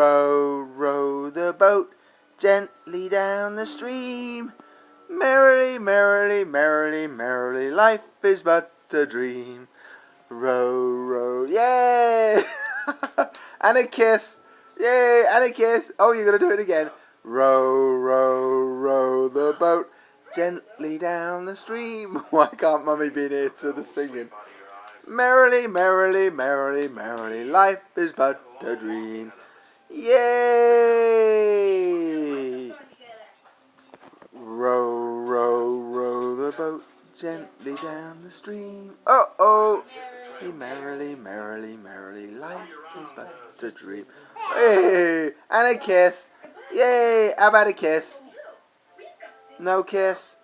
Row, row the boat gently down the stream. Merrily, merrily, merrily, merrily, life is but a dream. Row, row, yay! And a kiss. Yay, and a kiss. Oh, you're going to do it again. Row, row, row the boat gently down the stream. Why can't Mummy be here to the singing? Merrily, merrily, merrily, merrily, life is but a dream. Yay! Row, row, row the boat gently down the stream. Oh! Merrily, merrily, merrily, life is but a dream. Hey! And a kiss. Yay! How about a kiss? No kiss?